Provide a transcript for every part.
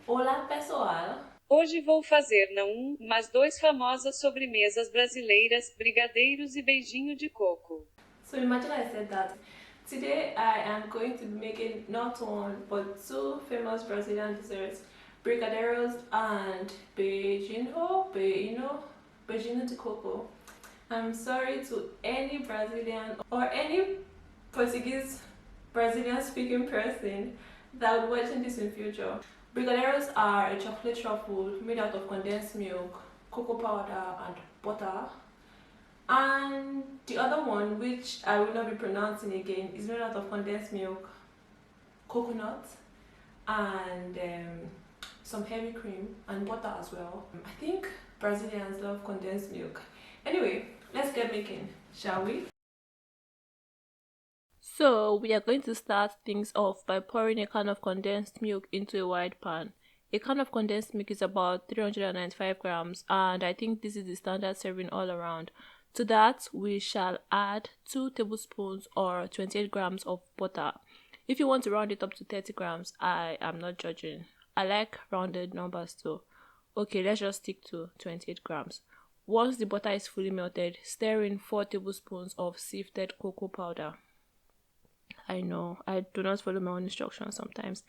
Olá, pessoal! Hoje vou fazer não um, mas dois famosas sobremesas brasileiras, brigadeiros e beijinho de coco. So imagine I said that. Today I am going to be making not one but two famous Brazilian desserts, Brigadeiros and Beijinho de coco. I'm sorry to any Brazilian or any Portuguese Brazilian speaking person that would watching this in future. Brigadeiros are a chocolate truffle made out of condensed milk, cocoa powder, and butter. And the other one, which I will not be pronouncing again, is made out of condensed milk, coconut, and some heavy cream and butter as well. I think Brazilians love condensed milk. Anyway, let's get making, shall we? So we are going to start things off by pouring a can of condensed milk into a wide pan. A can of condensed milk is about 395 grams, and I think this is the standard serving all around. To that, we shall add 2 tablespoons or 28 grams of butter. If you want to round it up to 30 grams, I am not judging. I like rounded numbers too. Okay, let's just stick to 28 grams. Once the butter is fully melted, stir in 4 tablespoons of sifted cocoa powder. I know, I do not follow my own instructions sometimes.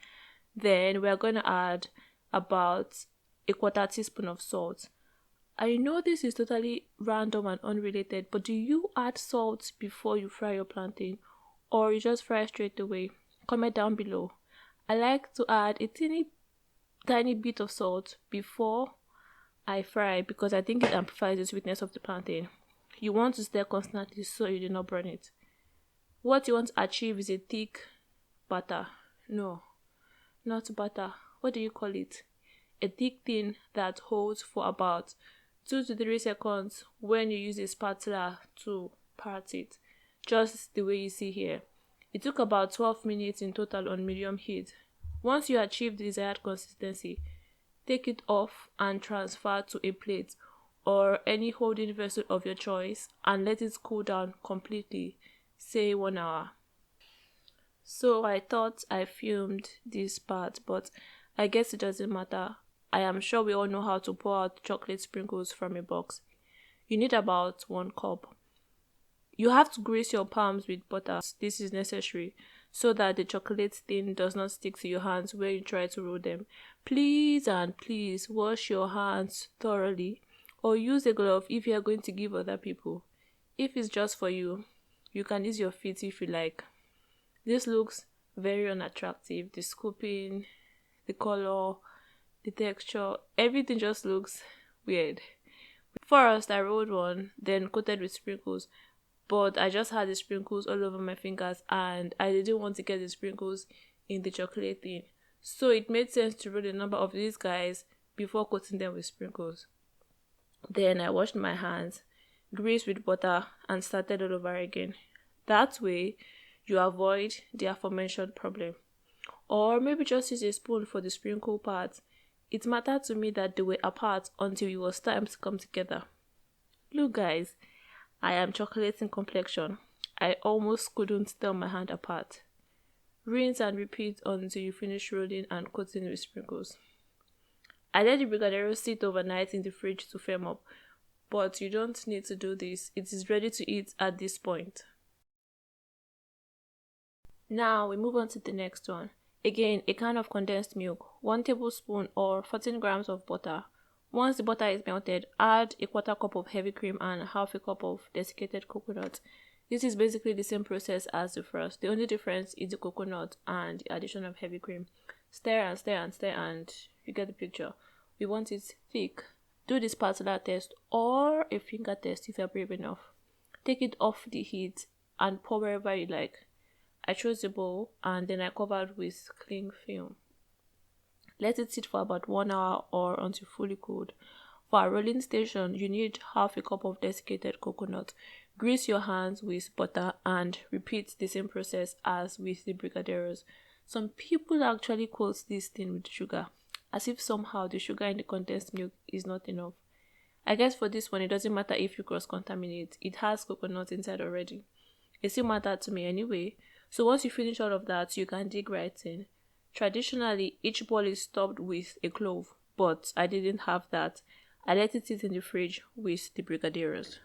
Then we are going to add about a quarter teaspoon of salt. I know this is totally random and unrelated, but do you add salt before you fry your plantain, or you just fry straight away? Comment down below. I like to add a tiny bit of salt before I fry because I think it amplifies the sweetness of the plantain. You want to stir constantly so you do not burn it. What you want to achieve is a thick batter. No, not butter. What do you call it? A thick thing that holds for about 2 to 3 seconds when you use a spatula to part it, just the way you see here. It took about 12 minutes in total on medium heat. Once you achieve the desired consistency, take it off and transfer to a plate or any holding vessel of your choice and let it cool down completely, say 1 hour. So I thought I filmed this part, but I guess it doesn't matter. I am sure we all know how to pour out chocolate sprinkles from a box. You need about 1 cup. You have to grease your palms with butter. This is necessary so that the chocolate stain does not stick to your hands when you try to roll them. Please and please wash your hands thoroughly or use a glove if you are going to give other people. If it's just for you, you can use your feet if you like. This looks very unattractive. The scooping, the color, the texture, everything just looks weird. First, I rolled one, then coated with sprinkles, but I just had the sprinkles all over my fingers and I didn't want to get the sprinkles in the chocolate thing. So it made sense to roll a number of these guys before coating them with sprinkles. Then I washed my hands, greased with butter, and started all over again. That way, you avoid the aforementioned problem. Or maybe just use a spoon for the sprinkle part. It mattered to me that they were apart until it was time to come together. Look guys, I am chocolate in complexion. I almost couldn't tell my hand apart. Rinse and repeat until you finish rolling and coating with sprinkles. I let the Brigadeiros sit overnight in the fridge to firm up, but you don't need to do this. It is ready to eat at this point. Now we move on to the next one. Again, a can of condensed milk, 1 tablespoon or 14 grams of butter. Once the butter is melted, add a quarter cup of heavy cream and half a cup of desiccated coconut. This is basically the same process as the first. The only difference is the coconut and the addition of heavy cream. Stir and stir and stir and you get the picture. We want it thick. Do the spatula test or a finger test if you're brave enough. Take it off the heat and pour wherever you like. I chose the bowl and then I covered with cling film. Let it sit for about 1 hour or until fully cooled. For a rolling station, you need half a cup of desiccated coconut. Grease your hands with butter and repeat the same process as with the Brigadeiros. Some people actually coat this thing with sugar, as if somehow the sugar in the condensed milk is not enough. I guess for this one, it doesn't matter if you cross-contaminate. It has coconut inside already. It still mattered to me anyway. So once you finish all of that, you can dig right in. Traditionally, each ball is topped with a clove, but I didn't have that. I let it sit in the fridge with the Brigadeiros.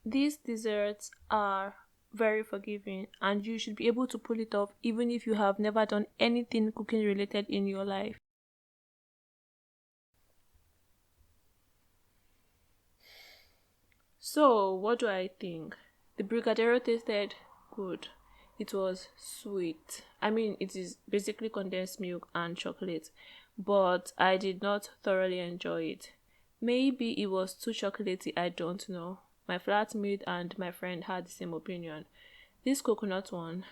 These desserts are very forgiving and you should be able to pull it off even if you have never done anything cooking related in your life. So, what do I think? The Brigadeiro tasted good. It was sweet. I mean, it is basically condensed milk and chocolate, but I did not thoroughly enjoy it. Maybe it was too chocolatey, I don't know. My flatmate and my friend had the same opinion. This coconut one,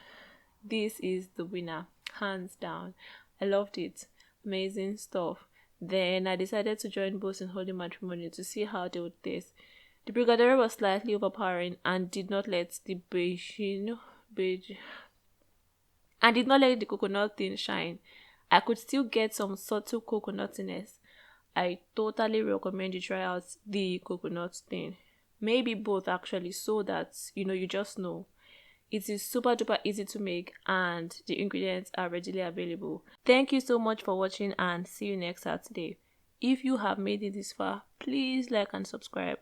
this is the winner, hands down. I loved it. Amazing stuff. Then I decided to join both in holy matrimony to see how they would taste. The Brigadier was slightly overpowering and did not let the beige and did not let the coconut thing shine. I could still get some subtle coconutiness. I totally recommend you try out the coconut thing. Maybe both actually, so that you just know. It is super duper easy to make and the ingredients are readily available. Thank you so much for watching and see you next Saturday. If you have made it this far, please like and subscribe.